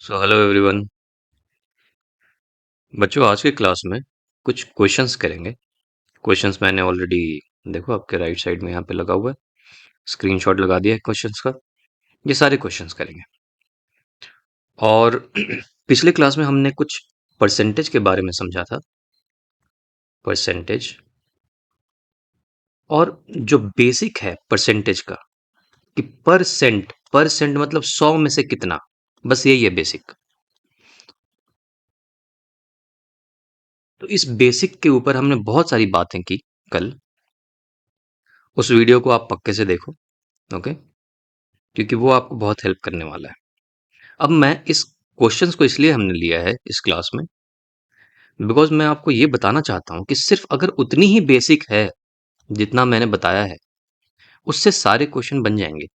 So hello everyone. बच्चों, आज के क्लास में कुछ क्वेश्चंस करेंगे। क्वेश्चंस मैंने ऑलरेडी, देखो आपके राइट साइड में यहाँ पे लगा हुआ है, स्क्रीनशॉट लगा दिया है क्वेश्चंस का। ये सारे क्वेश्चंस करेंगे। और पिछले क्लास में हमने कुछ परसेंटेज के बारे में समझा था। परसेंटेज, और जो बेसिक है परसेंटेज का, कि परसेंट परसेंट मतलब 100 में से कितना, बस यही है बेसिक। तो इस बेसिक के ऊपर हमने बहुत सारी बातें की कल। उस वीडियो को आप पक्के से देखो, ओके, क्योंकि वो आपको बहुत हेल्प करने वाला है। अब मैं इस क्वेश्चंस को इसलिए हमने लिया है इस क्लास में, बिकॉज मैं आपको ये बताना चाहता हूं कि सिर्फ अगर उतनी ही बेसिक है जितना मैंने बताया है, उससे सारे क्वेश्चन बन जाएंगे।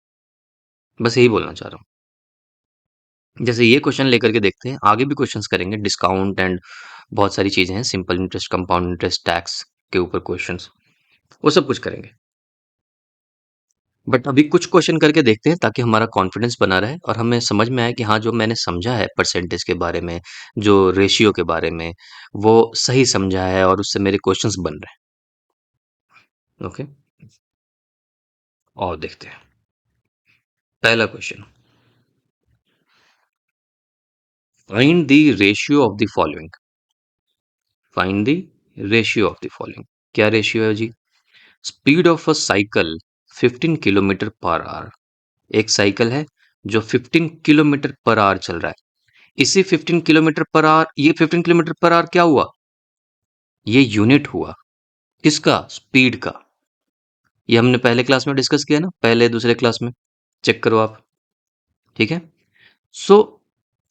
बस यही बोलना चाह रहा हूँ। जैसे ये क्वेश्चन लेकर के देखते हैं, आगे भी क्वेश्चंस करेंगे, डिस्काउंट एंड बहुत सारी चीजें हैं, simple interest, compound interest, tax के ऊपर क्वेश्चंस, वो सब कुछ करेंगे। बट अभी कुछ क्वेश्चन करके देखते हैं ताकि हमारा कॉन्फिडेंस बना रहे और हमें समझ में आए कि हाँ, जो मैंने समझा है परसेंटेज के बारे में, जो रेशियो के बारे में, वो सही समझा है और उससे मेरे क्वेश्चंस बन रहे हैं। ओके, और देखते हैं। पहला question, find the ratio of the following. Find the ratio of the following. क्या रेशियो है जी? Speed of a cycle 15 kilometre per hour. एक साइकिल है जो 15 किलोमीटर पर आवर चल रहा है। इसी 15 किलोमीटर पर आवर, ये 15 किलोमीटर पर आवर क्या हुआ? ये यूनिट हुआ। किसका? स्पीड का। ये हमने पहले क्लास में डिस्कस किया ना, पहले दूसरे क्लास में, चेक करो आप। ठीक है। सो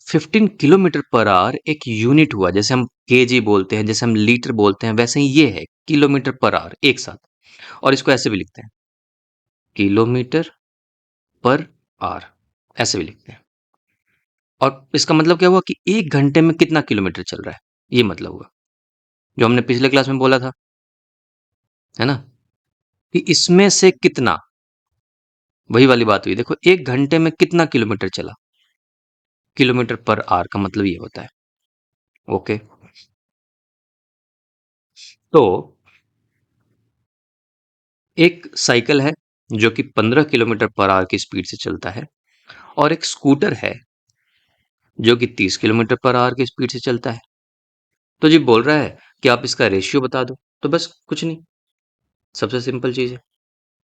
15 किलोमीटर पर आवर एक यूनिट हुआ। जैसे हम केजी बोलते हैं, जैसे हम लीटर बोलते हैं, वैसे ही ये है किलोमीटर पर आवर एक साथ। और इसको ऐसे भी लिखते हैं, किलोमीटर पर आवर, ऐसे भी लिखते हैं। और इसका मतलब क्या हुआ कि एक घंटे में कितना किलोमीटर चल रहा है, ये मतलब हुआ, जो हमने पिछले क्लास में बोला था, है ना, कि इसमें से कितना, वही वाली बात हुई। देखो, एक घंटे में कितना किलोमीटर चला, किलोमीटर पर आवर का मतलब ये होता है। ओके, तो एक साइकिल है जो कि 15 किलोमीटर पर आवर की स्पीड से चलता है, और एक स्कूटर है जो कि 30 किलोमीटर पर आवर की स्पीड से चलता है। तो जी बोल रहा है कि आप इसका रेशियो बता दो। तो बस कुछ नहीं, सबसे सिंपल चीज है।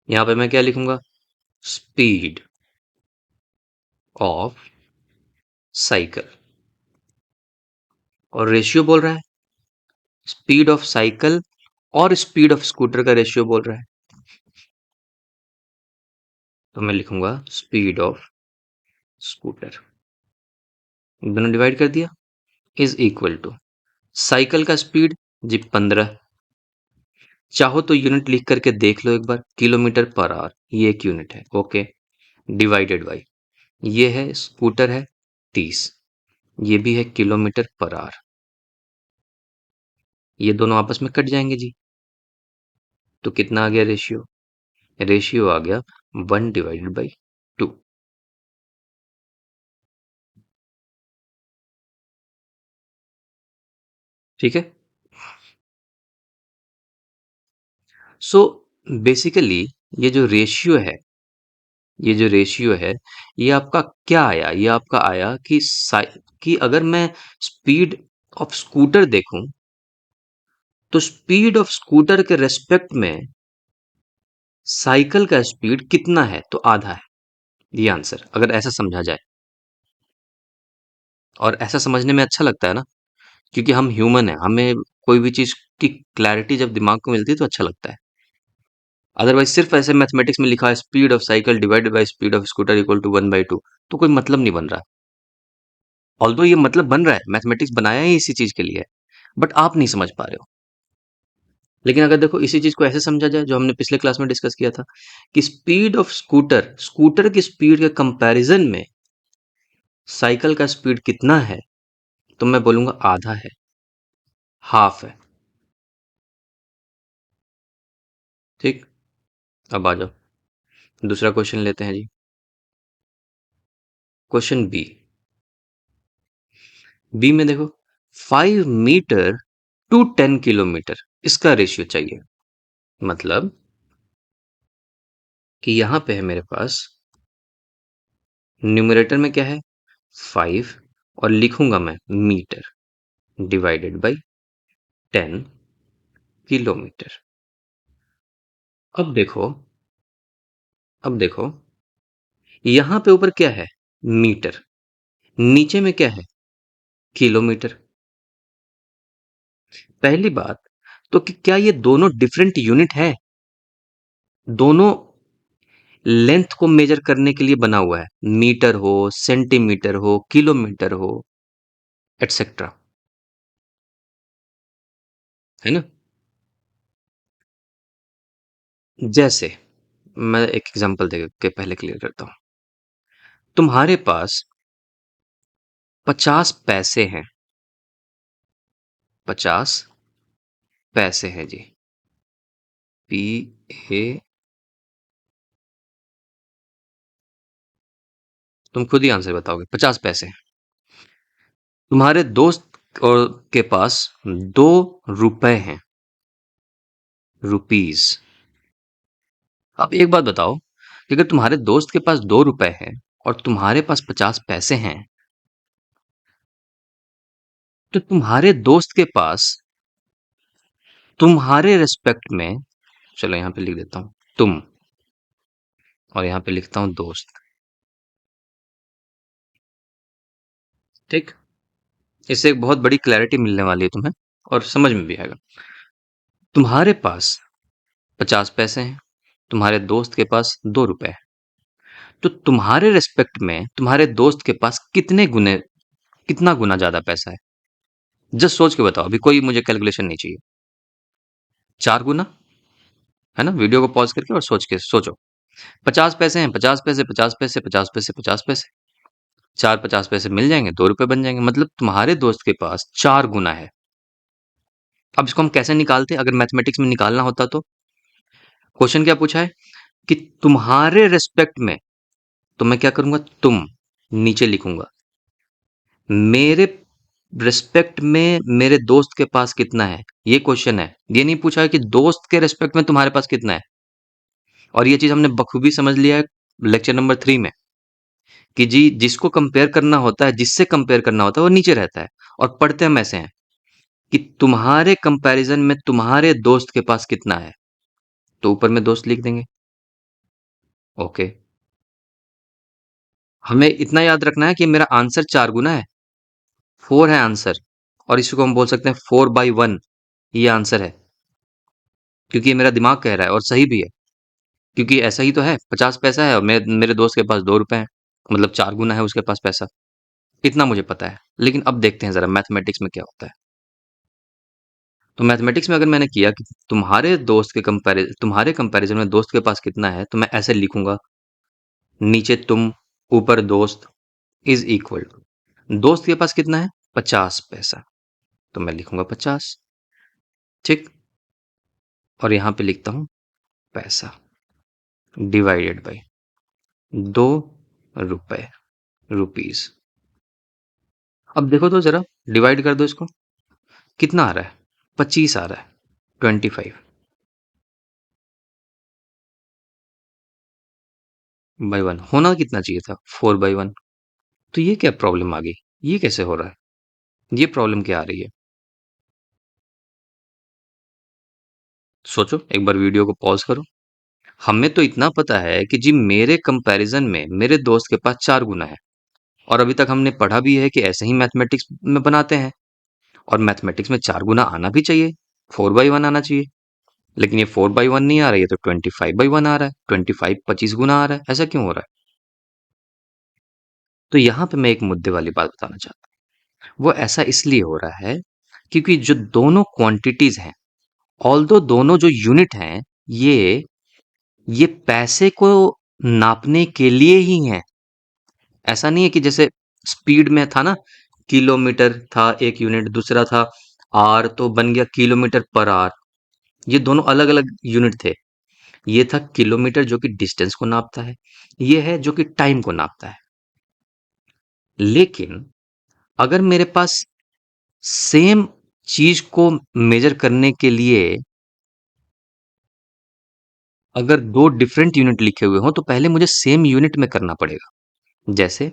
यहां पे मैं क्या लिखूंगा? Speed of cycle. और रेशियो बोल रहा है, स्पीड ऑफ साइकिल और स्पीड ऑफ स्कूटर का रेशियो बोल रहा है। तो मैं लिखूंगा स्पीड ऑफ स्कूटर, दोनों डिवाइड कर दिया, इज इक्वल टू साइकिल का स्पीड जी 15, चाहो तो यूनिट लिख करके देख लो एक बार, किलोमीटर पर आवर, ये एक यूनिट है, ओके, डिवाइडेड बाई, ये है स्कूटर है 30, ये भी है किलोमीटर पर आवर। ये दोनों आपस में कट जाएंगे जी। तो कितना आ गया रेशियो? रेशियो आ गया 1/2। ठीक है। सो बेसिकली ये जो रेशियो है, ये जो रेशियो है, ये आपका क्या आया? ये आपका आया कि कि अगर मैं स्पीड ऑफ स्कूटर देखूं, तो स्पीड ऑफ स्कूटर के रेस्पेक्ट में साइकिल का स्पीड कितना है? तो आधा है। ये आंसर अगर ऐसा समझा जाए, और ऐसा समझने में अच्छा लगता है ना, क्योंकि हम ह्यूमन है, हमें कोई भी चीज की क्लैरिटी जब दिमाग को मिलती है तो अच्छा लगता है। अदरवाइज सिर्फ ऐसे मैथमेटिक्स में लिखा है speed of cycle divided by speed of scooter equal to 1/2, तो कोई मतलब नहीं बन रहा। ऑल्दो ये मतलब बन रहा है, मैथमेटिक्स बनाया ही इसी चीज के लिए है, बट आप नहीं समझ पा रहे हो। लेकिन अगर देखो इसी चीज को ऐसे समझा जाए, जो हमने पिछले क्लास में डिस्कस किया था, कि स्पीड ऑफ स्कूटर, स्कूटर की स्पीड के कंपैरिजन में साइकिल का स्पीड कितना है, तो मैं बोलूंगा आधा है, हाफ है। ठीक। अब आ जाओ, दूसरा क्वेश्चन लेते हैं जी। क्वेश्चन बी, बी में देखो 5 मीटर टू 10 किलोमीटर, इसका रेशियो चाहिए। मतलब कि यहां पे है मेरे पास, न्यूमरेटर में क्या है 5, और लिखूंगा मैं मीटर डिवाइडेड बाई 10 किलोमीटर। अब देखो यहां पे ऊपर क्या है मीटर, नीचे में क्या है किलोमीटर। पहली बात तो कि क्या ये दोनों डिफरेंट यूनिट है? दोनों लेंथ को मेजर करने के लिए बना हुआ है, मीटर हो, सेंटीमीटर हो, किलोमीटर हो, एटसेट्रा, है ना। जैसे मैं एक एग्जांपल दे के पहले क्लियर करता हूं। तुम्हारे पास 50 पैसे हैं, 50 पैसे हैं जी, P A, तुम खुद ही आंसर बताओगे। 50 पैसे तुम्हारे दोस्त और के पास 2 रुपए हैं, रुपीज। अब एक बात बताओ कि अगर तुम्हारे दोस्त के पास 2 रुपए हैं और तुम्हारे पास 50 पैसे हैं, तो तुम्हारे दोस्त के पास तुम्हारे रेस्पेक्ट में, चलो यहां पे लिख देता हूं तुम, और यहां पे लिखता हूं दोस्त। ठीक, इससे एक बहुत बड़ी क्लैरिटी मिलने वाली है तुम्हें, और समझ में भी आएगा। तुम्हारे पास 50 पैसे हैं, तुम्हारे दोस्त के पास 2 रुपए है, तो तुम्हारे रेस्पेक्ट में तुम्हारे दोस्त के पास कितना गुना ज्यादा पैसा है? जस्ट सोच के बताओ, अभी कोई मुझे कैलकुलेशन नहीं चाहिए। 4 गुना, है ना। वीडियो को पॉज करके और सोच के सोचो। 50 पैसे हैं, 50 पैसे, 50 पैसे, 50 पैसे, 50 पैसे, 4 50 पैसे मिल जाएंगे, 2 रुपए बन जाएंगे। मतलब तुम्हारे दोस्त के पास 4 गुना है। अब इसको हम कैसे निकालते, अगर मैथमेटिक्स में निकालना होता तो? क्वेश्चन क्या पूछा है कि तुम्हारे रेस्पेक्ट में, तो मैं क्या करूंगा, तुम नीचे लिखूंगा, मेरे रिस्पेक्ट में मेरे दोस्त के पास कितना है, ये क्वेश्चन है। ये नहीं पूछा है कि दोस्त के रिस्पेक्ट में तुम्हारे पास कितना है। और ये चीज हमने बखूबी समझ लिया है लेक्चर नंबर 3 में, कि जी जिसको कंपेयर करना होता है, जिससे कंपेयर करना होता है, वो नीचे रहता है। और पढ़ते हम ऐसे हैं कि तुम्हारे कंपैरिजन में तुम्हारे दोस्त के पास कितना है, तो ऊपर में दोस्त लिख देंगे। ओके, हमें इतना याद रखना है कि मेरा आंसर 4 गुना है, 4 है आंसर। और इसको हम बोल सकते हैं 4/1, ये आंसर है, क्योंकि ये मेरा दिमाग कह रहा है और सही भी है। क्योंकि ऐसा ही तो है, 50 पैसा है और मेरे दोस्त के पास 2 रुपए हैं, मतलब 4 गुना है उसके पास पैसा। इतना मुझे पता है। लेकिन अब देखते हैं जरा मैथमेटिक्स में क्या होता है। तो मैथमेटिक्स में अगर मैंने किया कि तुम्हारे कंपैरिजन में दोस्त के पास कितना है, तो मैं ऐसे लिखूंगा, नीचे तुम, ऊपर दोस्त, इज इक्वल टू, दोस्त के पास कितना है 50 पैसा, तो मैं लिखूंगा 50। ठीक, और यहां पे लिखता हूं पैसा डिवाइडेड बाई 2 रुपए, रुपीज। अब देखो तो जरा, डिवाइड कर दो इसको, कितना आ रहा है, 25 आ रहा है, 25/1 होना कितना चाहिए था, 4/1। तो ये क्या प्रॉब्लम आ गई, ये कैसे हो रहा है, ये प्रॉब्लम क्या आ रही है? सोचो एक बार, वीडियो को पॉज करो। हमें तो इतना पता है कि जी मेरे कंपैरिजन में मेरे दोस्त के पास 4 गुना है, और अभी तक हमने पढ़ा भी है कि ऐसे ही मैथमेटिक्स में बनाते हैं, और मैथमेटिक्स में 4 गुना आना भी चाहिए, 4/1 आना चाहिए। लेकिन ये 4/1 नहीं आ रही है, तो 25/1 आ रहा है, 25 25 गुना आ रहा है, ऐसा क्यों हो रहा है? तो यहां पे मैं एक मुद्दे वाली बात बताना चाहता हूं। वो ऐसा इसलिए हो रहा है क्योंकि जो दोनों क्वांटिटीज हैं, ऑल्दो दोनों जो यूनिट हैं, ये पैसे को नापने के लिए ही हैं। ऐसा नहीं है कि जैसे स्पीड में था ना, किलोमीटर था एक यूनिट, दूसरा था आर, तो बन गया किलोमीटर पर आर। ये दोनों अलग अलग यूनिट थे। ये था किलोमीटर जो कि डिस्टेंस को नापता है, ये है जो कि टाइम को नापता है। लेकिन अगर मेरे पास सेम चीज को मेजर करने के लिए अगर दो डिफरेंट यूनिट लिखे हुए हो तो पहले मुझे सेम यूनिट में करना पड़ेगा। जैसे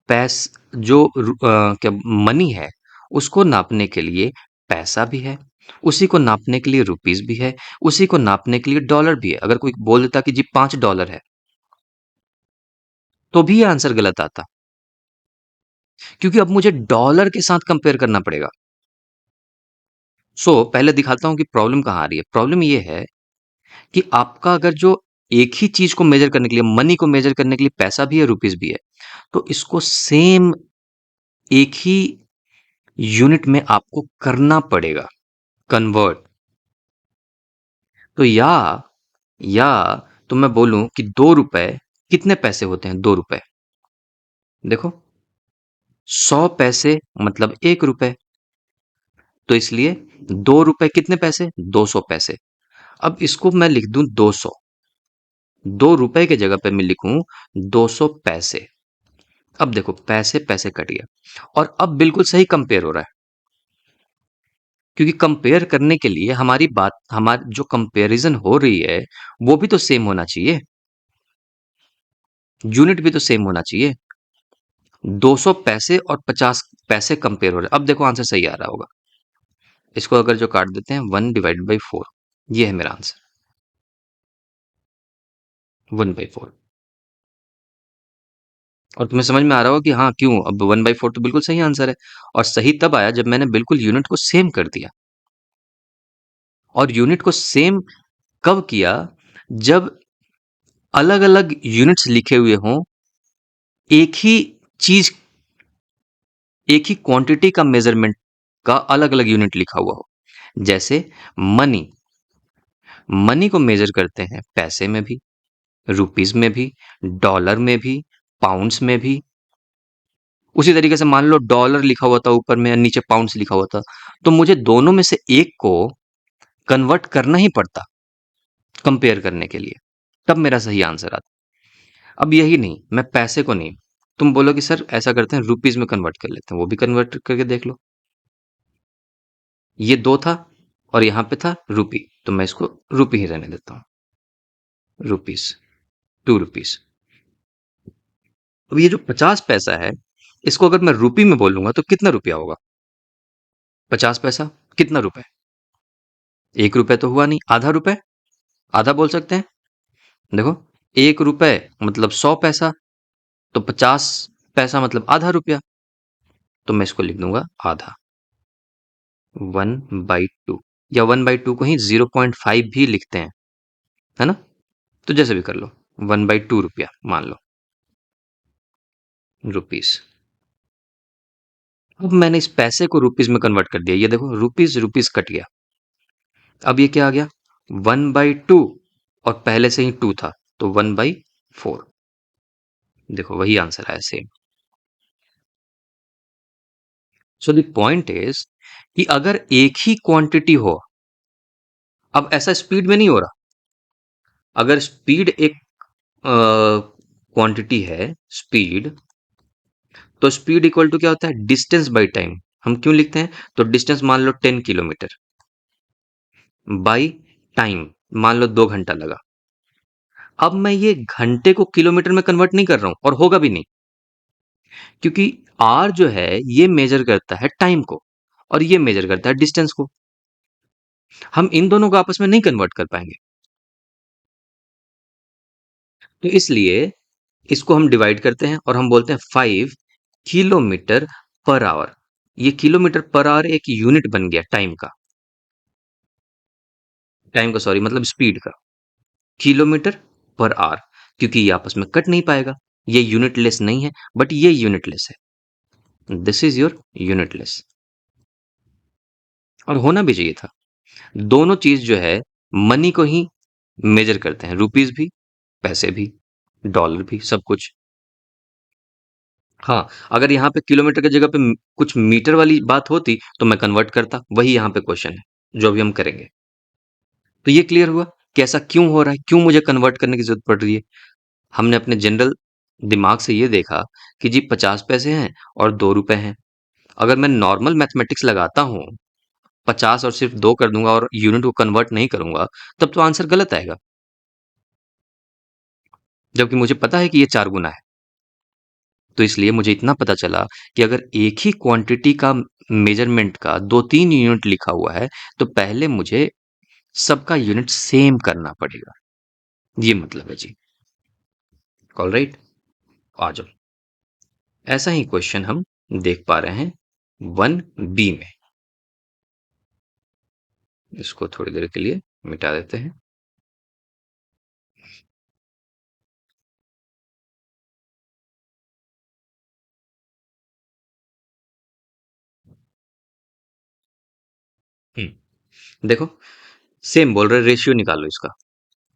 पैस जो क्या मनी है उसको नापने के लिए पैसा भी है, उसी को नापने के लिए रुपीस भी है, उसी को नापने के लिए डॉलर भी है। अगर कोई बोल देता कि जी $5 है तो भी ये आंसर गलत आता, क्योंकि अब मुझे डॉलर के साथ कंपेयर करना पड़ेगा। पहले दिखाता हूं कि प्रॉब्लम कहां आ रही है। प्रॉब्लम ये है कि आपका अगर जो एक ही चीज को मेजर करने के लिए, मनी को मेजर करने के लिए पैसा भी है, रुपीस भी है, तो इसको सेम एक ही यूनिट में आपको करना पड़ेगा कन्वर्ट। तो या तो मैं बोलूं कि 2 रुपए कितने पैसे होते हैं? 2 रुपए, देखो 100 पैसे मतलब 1 रुपए, तो इसलिए 2 रुपए कितने पैसे? 200 पैसे। अब इसको मैं लिख दूं 200, 2 रुपए के जगह पे मैं लिखूं 200 पैसे। अब देखो पैसे पैसे कट गया और अब बिल्कुल सही कंपेयर हो रहा है, क्योंकि कंपेयर करने के लिए हमारी जो कंपैरिजन हो रही है वो भी तो सेम होना चाहिए, यूनिट भी तो सेम होना चाहिए। 200 पैसे और 50 पैसे कंपेयर हो रहे हैं। अब देखो आंसर सही आ रहा होगा। इसको अगर जो काट देते हैं 1/4, ये है मेरा आंसर, 1/4। और तुम्हें समझ में आ रहा होगा कि हाँ क्यों, अब 1/4 तो बिल्कुल सही आंसर है। और सही तब आया जब मैंने बिल्कुल यूनिट को सेम कर दिया। और यूनिट को सेम कब किया? जब अलग अलग यूनिट्स लिखे हुए हों, एक ही चीज, एक ही क्वांटिटी का मेजरमेंट का अलग अलग यूनिट लिखा हुआ हो। जैसे मनी, मनी को मेजर करते हैं पैसे में भी, रुपीस में भी, डॉलर में भी, पाउंड्स में भी। उसी तरीके से मान लो डॉलर लिखा हुआ था ऊपर में और नीचे पाउंड्स लिखा हुआ था, तो मुझे दोनों में से एक को कन्वर्ट करना ही पड़ता कंपेयर करने के लिए, तब मेरा सही आंसर आता। अब यही नहीं, मैं पैसे को नहीं, तुम बोलो कि सर ऐसा करते हैं रुपीस में कन्वर्ट कर लेते हैं, वो भी कन्वर्ट करके देख लो। ये 2 था और यहां पे था रुपी, तो मैं इसको रुपी ही रहने देता हूं, रुपीस, 2 रुपीस। अब ये जो 50 पैसा है, इसको अगर मैं रुपी में बोलूंगा तो कितना रुपया होगा? 50 पैसा कितना रुपए? 1 रुपए तो हुआ नहीं, आधा रुपए, आधा बोल सकते हैं। देखो 1 रुपए मतलब 100 पैसा, तो 50 पैसा मतलब आधा रुपया, तो मैं इसको लिख दूंगा आधा, 1/2। या 1/2 को ही 0.5 भी लिखते हैं, है ना? तो जैसे भी कर लो, 1/2 रुपया मान लो, रुपीस। अब मैंने इस पैसे को रुपीस में कन्वर्ट कर दिया, ये देखो रुपीस रुपीस कट गया। अब ये क्या आ गया? 1/2, और पहले से ही 2 था, तो 1/4। देखो वही आंसर आया, same. So the point is कि अगर एक ही क्वांटिटी हो, अब ऐसा स्पीड में नहीं हो रहा। अगर स्पीड एक क्वांटिटी है, स्पीड, तो स्पीड इक्वल टू क्या होता है? Distance by time. हम क्यों लिखते हैं? तो डिस्टेंस मान लो 10 किलोमीटर, बाई टाइम मान लो 2 घंटा लगा। अब मैं ये घंटे को किलोमीटर में कन्वर्ट नहीं कर रहा हूं, और होगा भी नहीं, क्योंकि आर जो है ये मेजर करता है टाइम को और ये मेजर करता है डिस्टेंस को। हम इन दोनों को आपस में नहीं कन्वर्ट कर पाएंगे, तो इसलिए इसको हम डिवाइड करते हैं और हम बोलते हैं 5 किलोमीटर पर आवर। ये किलोमीटर पर आवर एक यूनिट बन गया टाइम का, सॉरी मतलब स्पीड का, किलोमीटर पर आवर, क्योंकि ये आपस में कट नहीं पाएगा। ये यूनिटलेस नहीं है, बट ये यूनिटलेस है। दिस इज योर यूनिटलेस, और होना भी चाहिए था। दोनों चीज जो है मनी को ही मेजर करते हैं, रुपीस भी, पैसे भी, डॉलर भी, सब कुछ। हाँ, अगर यहाँ पे किलोमीटर की जगह पे कुछ मीटर वाली बात होती तो मैं कन्वर्ट करता, वही यहाँ पे क्वेश्चन है जो अभी हम करेंगे। तो ये क्लियर हुआ कि ऐसा क्यों हो रहा है, क्यों मुझे कन्वर्ट करने की जरूरत पड़ रही है। हमने अपने जनरल दिमाग से ये देखा कि जी 50 पैसे हैं और 2 रुपए हैं, अगर मैं नॉर्मल मैथमेटिक्स लगाता हूं 50 और सिर्फ 2 कर दूंगा और यूनिट को कन्वर्ट नहीं करूंगा, तब तो आंसर गलत आएगा, जबकि मुझे पता है कि ये 4 गुना है। तो इसलिए मुझे इतना पता चला कि अगर एक ही क्वांटिटी का मेजरमेंट का 2-3 यूनिट लिखा हुआ है, तो पहले मुझे सबका यूनिट सेम करना पड़ेगा। ये मतलब है जी। ऑल राइट, आ जाओ। ऐसा ही क्वेश्चन हम देख पा रहे हैं 1B में। इसको थोड़ी देर के लिए मिटा देते हैं। देखो, सेम बोल रहे रेशियो निकालो इसका।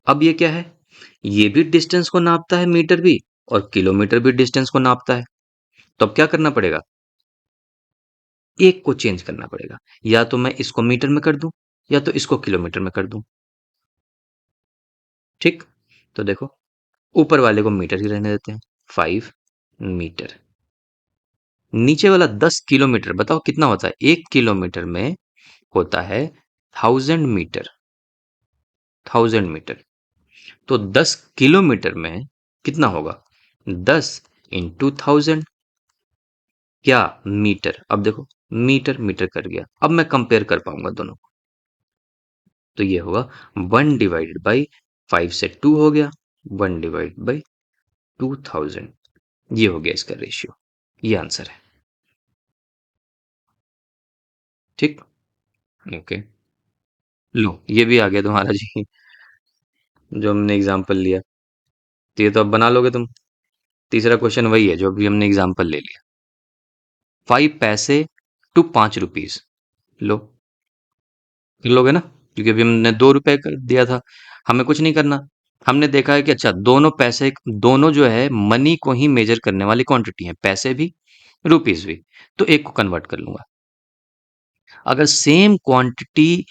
अब ये क्या है? ये भी डिस्टेंस को नापता है, मीटर भी, और किलोमीटर भी डिस्टेंस को नापता है। तो अब क्या करना पड़ेगा? एक को चेंज करना पड़ेगा। या तो मैं इसको मीटर में कर दूं, या तो इसको किलोमीटर में कर दूं। ठीक, तो देखो, ऊपर वाले को मीटर ही रहने देते हैं, 5 मीटर। नीचे वाला 10 किलोमीटर, बताओ कितना होता है? 1 किलोमीटर में होता है 1000 मीटर। 1000 मीटर। तो 10 किलोमीटर में कितना होगा? 10 × 1000। क्या? मीटर। अब देखो, मीटर मीटर कर गया। अब मैं कंपेयर कर पाऊंगा दोनों को। तो ये होगा 1/5 से 2 हो गया, 1/2000। ये हो गया इसका रेशियो। ये आंसर है। ठीक, ओके। लो, ये भी आ गया तुम्हारा जी, जो हमने एग्जाम्पल लिया। तो ये तो अब बना लोगे तुम। तीसरा क्वेश्चन वही है जो अभी हमने एग्जाम्पल ले लिया। 5 पैसे टू 5 रुपीज। लो, कर लोगे ना? क्योंकि अभी हमने 2 रुपए कर दिया था, हमें कुछ नहीं करना। हमने देखा है कि अच्छा, दोनों पैसे, दोनों जो है मनी को ही मेजर करने वाली क्वांटिटी है, पैसे भी, रुपीज भी। तो एक को कन्वर्ट कर लूंगा। अगर सेम क्वांटिटी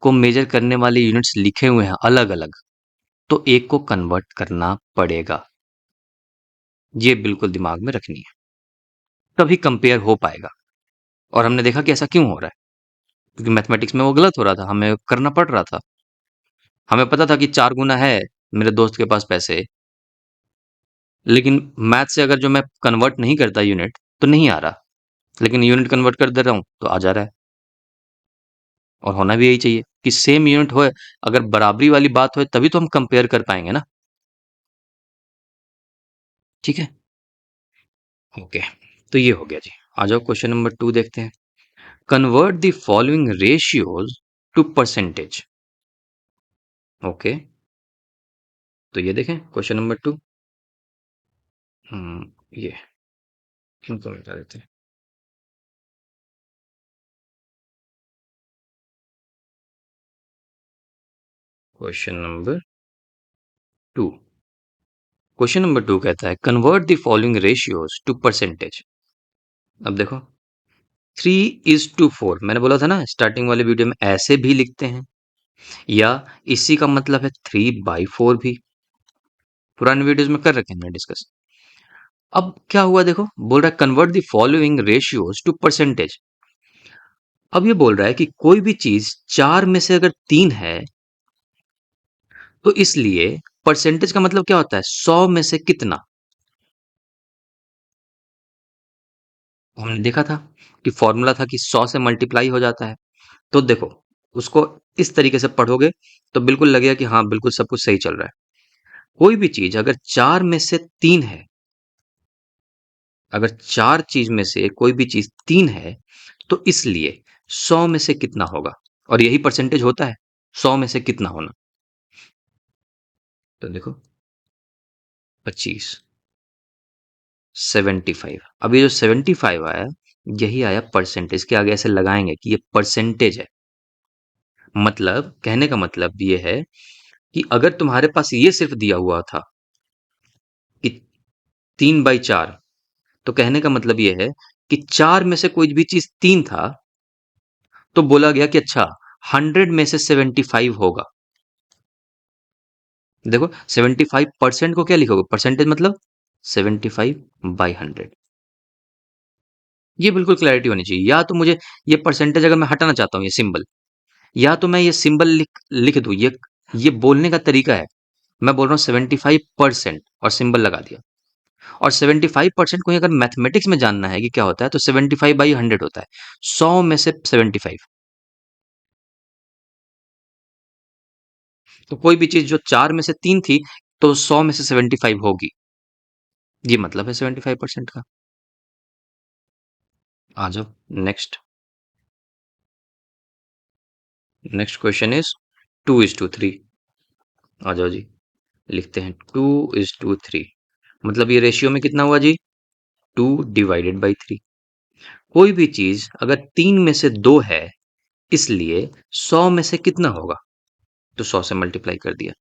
को मेजर करने वाले यूनिट्स लिखे हुए हैं अलग अलग, तो एक को कन्वर्ट करना पड़ेगा। ये बिल्कुल दिमाग में रखनी है, तभी कंपेयर हो पाएगा। और हमने देखा कि ऐसा क्यों हो रहा है, क्योंकि मैथमेटिक्स में वो गलत हो रहा था, हमें करना पड़ रहा था। हमें पता था कि 4 गुना है मेरे दोस्त के पास पैसे, लेकिन मैथ से अगर जो मैं कन्वर्ट नहीं करता यूनिट, तो नहीं आ रहा। लेकिन यूनिट कन्वर्ट कर दे रहा हूं तो आ जा रहा है। और होना भी यही चाहिए कि सेम यूनिट हो, अगर बराबरी वाली बात हो तभी तो हम कंपेयर कर पाएंगे ना। ठीक है, ओके। तो ये हो गया जी। आ जाओ क्वेश्चन नंबर 2 देखते हैं। Convert the following ratios to percentage. Okay, तो ये देखें क्वेश्चन नंबर 2। ये इनको मिटा देते हैं। Question number 2। क्वेश्चन नंबर 2 कहता है convert the following ratios to percentage. अब देखो, 3:4, मैंने बोला था ना स्टार्टिंग वाले वीडियो में, ऐसे भी लिखते हैं, या इसी का मतलब है 3/4 भी। पुराने वीडियोस में कर रखे हैं हमने डिस्कस। अब क्या हुआ देखो, बोल रहा है convert the following ratios to percentage. अब ये बोल रहा है कि कोई भी चीज 4 में से अगर 3 है, तो इसलिए परसेंटेज का मतलब क्या होता है? 100 में से कितना। हमने देखा था कि फॉर्मूला था कि 100 से मल्टीप्लाई हो जाता है। तो देखो, उसको इस तरीके से पढ़ोगे तो बिल्कुल लगेगा कि हाँ, बिल्कुल सब कुछ सही चल रहा है। कोई भी चीज अगर 4 में से 3 है, अगर 4 चीज में से कोई भी चीज 3 है, तो इसलिए 100 में से कितना होगा। और यही परसेंटेज होता है, 100 में से कितना होना। तो देखो, 25, 75। अब ये जो 75 आया, यही आया परसेंटेज के आगे ऐसे लगाएंगे कि ये परसेंटेज है। मतलब कहने का मतलब ये है कि अगर तुम्हारे पास ये सिर्फ दिया हुआ था कि 3/4, तो कहने का मतलब ये है कि 4 में से कोई भी चीज 3 था, तो बोला गया कि अच्छा, 100 में से 75 होगा। देखो, 75% को क्या लिखोगे? परसेंटेज मतलब 75/100। ये बिल्कुल क्लैरिटी होनी चाहिए। या तो मुझे ये परसेंटेज अगर मैं हटाना चाहता हूँ ये सिंबल, या तो मैं ये सिंबल लिख दूं, ये बोलने का तरीका है। मैं बोल रहा हूँ 75% और सिंबल लगा दिया। और 75% को अगर मैथमेटिक्स में जानना है कि क्या होता है, तो 75/100 होता है, 100 में से 75। तो कोई भी चीज जो 4 में से 3 थी, तो 100 में से 75 होगी। ये मतलब है 75% का। आ जाओ नेक्स्ट। Next question is 2:3। आ जाओ जी, लिखते हैं 2:3। मतलब ये रेशियो में कितना हुआ जी? 2/3। कोई भी चीज अगर 3 में से 2 है, इसलिए 100 में से कितना होगा? तो 100 से मल्टीप्लाई कर दिया,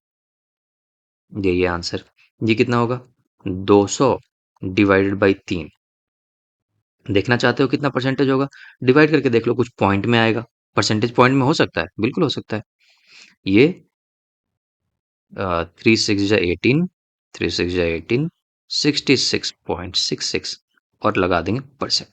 ये आंसर। ये कितना होगा? 200/3। देखना चाहते हो कितना परसेंटेज होगा? डिवाइड करके देख लो, कुछ पॉइंट में आएगा। परसेंटेज पॉइंट में हो सकता है, बिल्कुल हो सकता है। ये 3 6 जा 18, 3 6 जा 18, 66.66 और लगा देंगे परसेंट।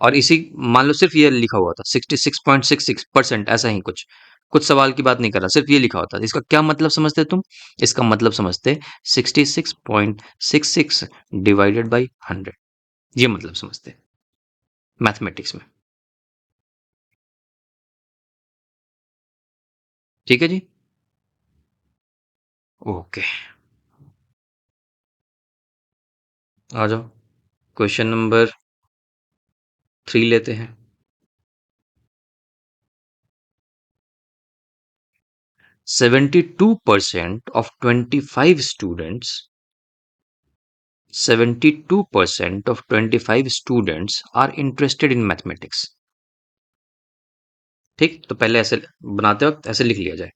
और इसी, मान लो सिर्फ ये लिखा हुआ था 66.66%, ऐसा ही कुछ कुछ सवाल की बात नहीं कर रहा, सिर्फ ये लिखा होता। इसका क्या मतलब समझते तुम? इसका मतलब समझते 66.66 डिवाइडेड बाई 100, ये मतलब समझते मैथमेटिक्स में। ठीक है जी, ओके। आ जाओ, क्वेश्चन नंबर 3 लेते हैं। 72% of 25 students, 72% of 25 students are interested in mathematics। ठीक, तो पहले ऐसे बनाते वक्त ऐसे लिख लिया जाए,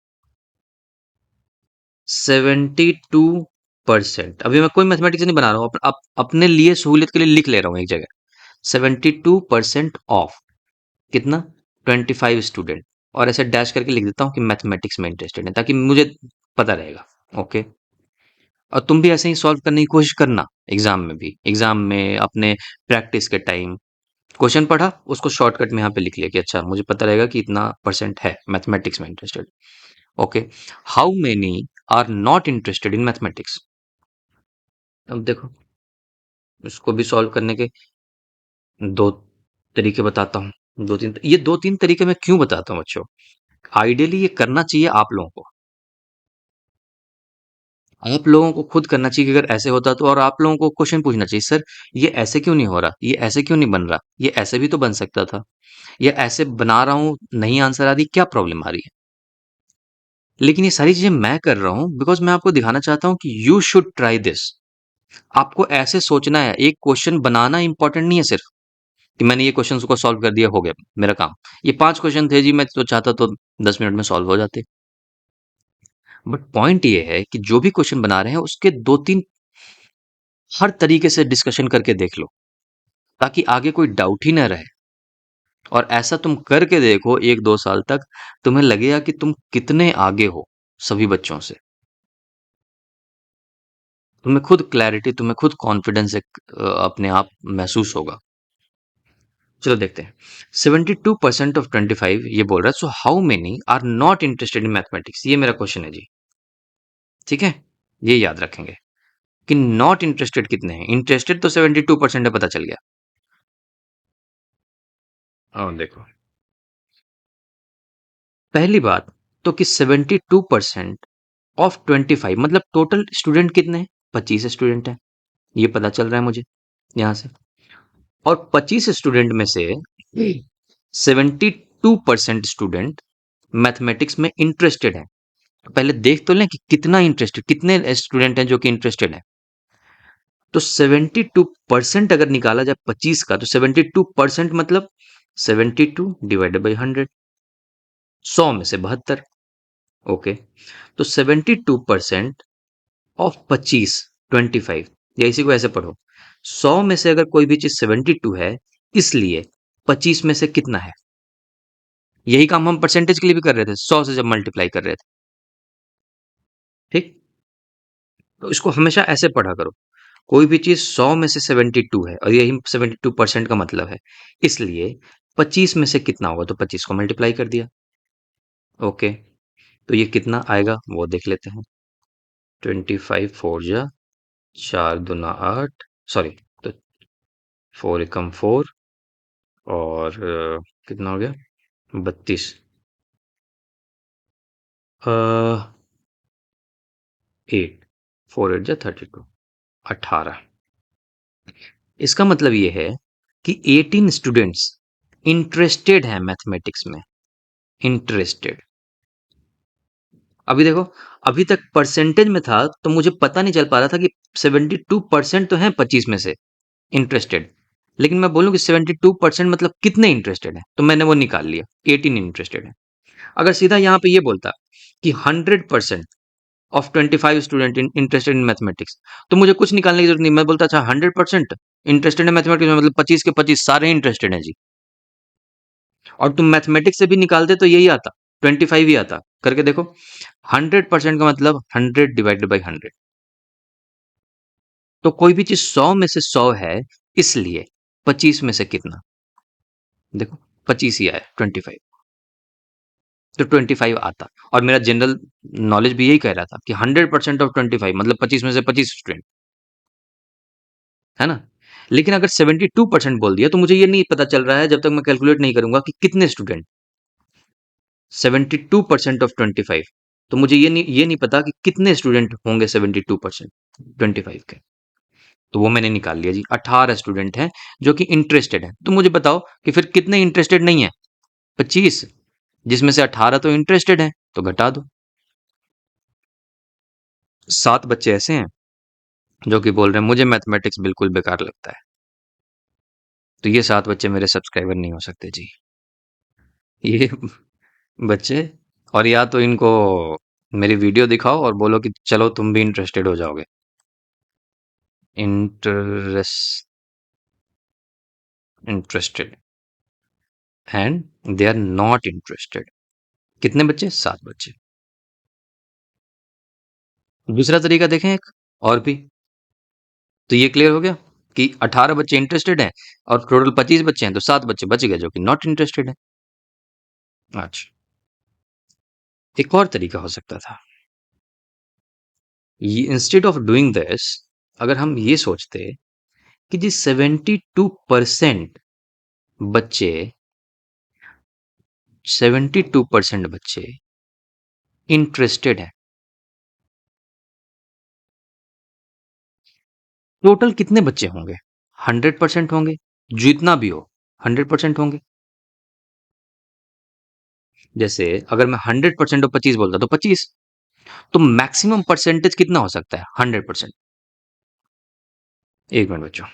72%। अभी मैं कोई मैथमेटिक्स नहीं बना रहा हूँ, अपने लिए सहूलियत के लिए लिख ले रहा हूँ एक जगह। 72% ऑफ कितना? 25 स्टूडेंट। और ऐसे डैश करके लिख देता हूँ कि मैथमेटिक्स में इंटरेस्टेड है, ताकि मुझे पता रहेगा। ओके। और तुम भी ऐसे ही सॉल्व करने की कोशिश करना, एग्जाम में भी, एग्जाम में अपने प्रैक्टिस के टाइम क्वेश्चन पढ़ा, उसको शॉर्टकट में यहाँ पे लिख लिया कि अच्छा मुझे पता रहेगा कि इतना परसेंट है मैथमेटिक्स में interested. Okay. How many are not interested in mathematics? अब देखो, इसको भी सॉल्व करने के दो तरीके बताता हूँ। ये 2-3 तरीके मैं क्यों बताता हूँ बच्चों? आइडियली ये करना चाहिए आप लोगों को, आप लोगों को खुद करना चाहिए कि अगर ऐसे होता तो। और आप लोगों को क्वेश्चन पूछना चाहिए, सर ये ऐसे क्यों नहीं हो रहा, ये ऐसे क्यों नहीं बन रहा, ये ऐसे भी तो बन सकता था, या ऐसे बना रहा हूं नहीं आंसर आ रही, क्या प्रॉब्लम आ रही है? लेकिन ये सारी चीजें मैं कर रहा हूं बिकॉज मैं आपको दिखाना चाहता हूं कि यू शुड ट्राई दिस। आपको ऐसे सोचना है, एक क्वेश्चन बनाना इंपॉर्टेंट नहीं है सिर्फ कि मैंने ये क्वेश्चन को सॉल्व कर दिया, हो गया मेरा काम। ये 5 क्वेश्चन थे जी, मैं तो चाहता तो 10 मिनट में सॉल्व हो जाते। बट पॉइंट ये है कि जो भी क्वेश्चन बना रहे हैं उसके 2-3 हर तरीके से डिस्कशन करके देख लो, ताकि आगे कोई डाउट ही ना रहे। और ऐसा तुम करके देखो 1-2 साल तक, तुम्हें लगेगा कि तुम कितने आगे हो सभी बच्चों से। तुम्हें खुद क्लैरिटी, तुम्हें खुद कॉन्फिडेंस एक अपने आप महसूस होगा। चलो देखते हैं। 72% ऑफ 25 ये बोल रहा है, so how many are not interested in mathematics, ये मेरा क्वेश्चन है जी। ठीक है, ये याद रखेंगे कि नॉट इंटरेस्टेड कितने हैं, इंटरेस्टेड तो 72% है, पता चल गया। और देखो, पहली बात तो कि 72% ऑफ 25 मतलब टोटल स्टूडेंट कितने हैं? 25 स्टूडेंट हैं, ये पता चल रहा है मुझे यहां से। और 25 स्टूडेंट में से 72% स्टूडेंट मैथमेटिक्स में इंटरेस्टेड है। तो पहले देख तो लें कि कितना इंटरेस्टेड, कितने स्टूडेंट हैं जो कि इंटरेस्टेड है। तो 72% अगर निकाला जाए 25 का, तो 72% मतलब 72/100, 100 में से 72। ओके। तो 72% ऑफ 25 या इसी को ऐसे पढ़ो, 100 में से अगर कोई भी चीज 72 है, इसलिए 25 में से कितना है? यही काम हम परसेंटेज के लिए भी कर रहे थे, 100 से जब मल्टीप्लाई कर रहे थे। ठीक, तो इसको हमेशा ऐसे पढ़ा करो। कोई भी चीज 100 में से 72 है और यही 72% का मतलब है, इसलिए 25 में से कितना होगा, तो 25 को मल्टीप्लाई कर दिया। ओके, तो ये कितना आएगा वो देख लेते हैं। 25 फोर जा 4 दूना 8, सॉरी, तो 4 एकम 4 और कितना हो गया 32, 8, 4 8 जा 32, 18। इसका मतलब ये है कि 18 स्टूडेंट्स इंटरेस्टेड हैं मैथमेटिक्स में। इंटरेस्टेड, अभी देखो, अभी तक परसेंटेज में था तो मुझे पता नहीं चल पा रहा था कि 72% तो है 25 में से इंटरेस्टेड, लेकिन मैं बोलूं कि 72% मतलब कितने इंटरेस्टेड है, तो मैंने वो निकाल लिया, 18 इंटरेस्टेड है। अगर सीधा यहाँ पे ये बोलता कि 100% of 25 student interested in mathematics, तो मुझे कुछ निकालने की जरूरत नहीं, मैं बोलता अच्छा 100% इंटरेस्टेड है मैथमेटिक्स में, मतलब 25 के 25 सारे इंटरेस्टेड हैं जी। और तुम मैथमेटिक्स से भी निकालते तो यही आता, 25 ही आता, करके देखो। 100% का मतलब 100 ÷ 100। तो कोई भी चीज 100 में से 100 है, इसलिए 25 में से कितना, देखो 25 ही आया, 25, तो 25 आता। और मेरा जनरल नॉलेज भी यही कह रहा था कि 100% ऑफ 25 मतलब 25 में से 25 स्टूडेंट, है ना। लेकिन अगर 72% बोल दिया तो मुझे ये नहीं पता चल रहा है जब तक मैं कैलकुलेट नहीं करूंगा कि कितने स्टूडेंट, 72% ऑफ 25, तो मुझे ये नहीं पता कि कितने स्टूडेंट होंगे 72% 25 के। तो वो मैंने निकाल लिया जी, 18 स्टूडेंट हैं जो कि इंटरेस्टेड हैं। तो मुझे बताओ कि फिर कितने इंटरेस्टेड नहीं है, 25, जिसमें से 18 तो इंटरेस्टेड हैं, तो घटा दो। 7 बच्चे ऐसे हैं जो कि बोल रहे हैं मुझे मैथमेटिक्स बिल्कुल बेकार लगता है, तो ये 7 बच्चे मेरे सब्सक्राइबर नहीं हो सकते जी, ये बच्चे। और या तो इनको मेरी वीडियो दिखाओ और बोलो कि चलो तुम भी इंटरेस्टेड हो जाओगे। Interested and they are not interested. कितने बच्चे, 7 बच्चे। दूसरा तरीका देखें एक और भी, तो ये क्लियर हो गया कि 18 बच्चे इंटरेस्टेड हैं और टोटल 25 बच्चे हैं, तो 7 बच्चे बच गए जो कि नॉट इंटरेस्टेड है। अच्छा, एक और तरीका हो सकता था, इंस्टेड ऑफ डूइंग दिस, अगर हम ये सोचते कि जी 72% बच्चे 72% बच्चे इंटरेस्टेड हैं, टोटल कितने बच्चे होंगे, 100% होंगे, जितना भी हो 100% होंगे। जैसे अगर मैं 100% और 25 बोलता तो 25, तो मैक्सिमम परसेंटेज कितना हो सकता है, 100%। एक मिनट बच्चों,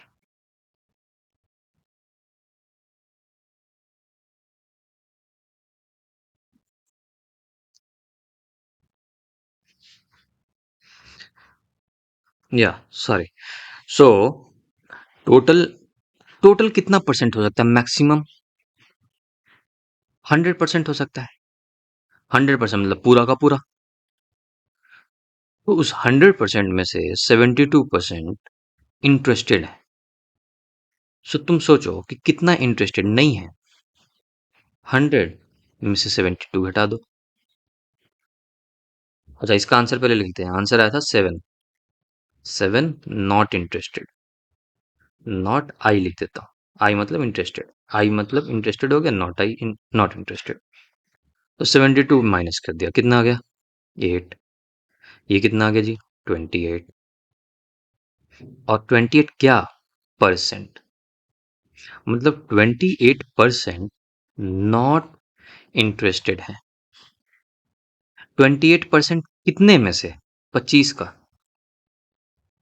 या सॉरी, सो टोटल, टोटल कितना परसेंट हो सकता है मैक्सिमम, 100% हो सकता है। 100% मतलब पूरा का पूरा, तो उस 100% में से 72% इंटरेस्टेड है। सो तुम सोचो कि कितना इंटरेस्टेड नहीं है, 100 में से 72 घटा दो। अच्छा, इसका आंसर पहले लिखते हैं, आंसर आया था 7, 7 नॉट इंटरेस्टेड, नॉट आई लिख देता हूँ, आई मतलब इंटरेस्टेड, आई मतलब इंटरेस्टेड हो गया, नॉट आई नॉट इंटरेस्टेड। तो 72 माइनस कर दिया, कितना आ गया 8, ये कितना आ गया जी 28, और 28 क्या परसेंट, मतलब 28% नॉट इंटरेस्टेड है। 28% कितने में से, 25 का,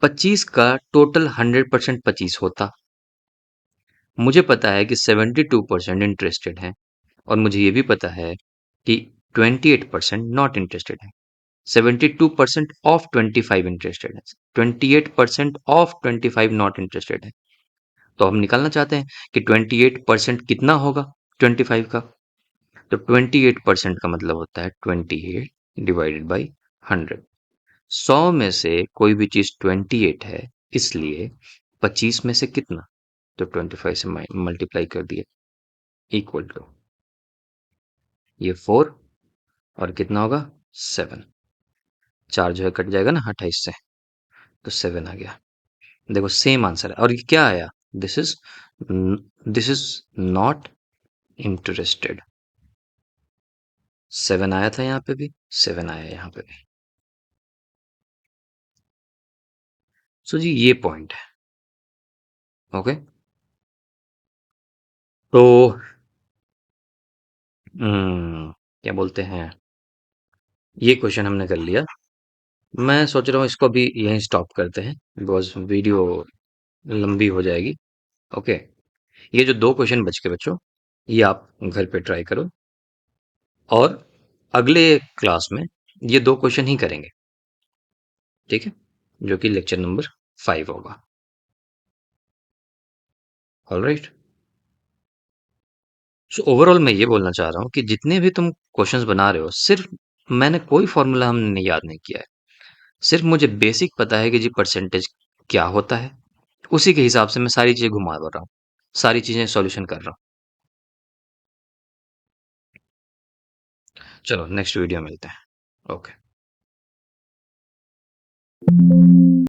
25 का टोटल 100% 25 होता। मुझे पता है कि 72% इंटरेस्टेड है, और मुझे ये भी पता है कि 28% नॉट इंटरेस्टेड है। 72% ऑफ 25 इंटरेस्टेड है, 28% ऑफ 25 नॉट इंटरेस्टेड है। तो हम निकालना चाहते हैं कि 28% कितना होगा 25 का, तो 28% का मतलब होता है 28 डिवाइडेड बाई 100। 100 में से कोई भी चीज 28 है, इसलिए 25 में से कितना, तो 25 से मल्टीप्लाई कर दिए, इक्वल टू ये 4 और कितना होगा 7। 4 जो है कट जाएगा ना 28 से, तो 7 आ गया। देखो सेम आंसर है। और ये क्या आया, दिस इज नॉट इंटरेस्टेड। 7 आया था यहाँ पे भी, 7 आया यहाँ पे भी। सो जी ये पॉइंट है। ओके, तो क्या बोलते हैं, ये क्वेश्चन हमने कर लिया। मैं सोच रहा हूँ इसको अभी यहीं स्टॉप करते हैं, बिकॉज वीडियो लंबी हो जाएगी। ओके, ये जो 2 क्वेश्चन बच के बच्चों, ये आप घर पे ट्राई करो, और अगले क्लास में ये 2 क्वेश्चन ही करेंगे, ठीक है, जो कि लेक्चर नंबर 5 होगा। ऑलराइट। सो ओवरऑल मैं ये बोलना चाह रहा हूँ कि जितने भी तुम क्वेश्चंस बना रहे हो, सिर्फ मैंने कोई फॉर्मूला हमने याद नहीं किया है। सिर्फ मुझे बेसिक पता है कि जी परसेंटेज क्या होता है, उसी के हिसाब से मैं सारी चीजें घुमा रहा हूँ, सारी चीजें सॉल्यूशन कर रहा हूँ। चलो नेक्स्ट वीडियो मिलते हैं। ओके।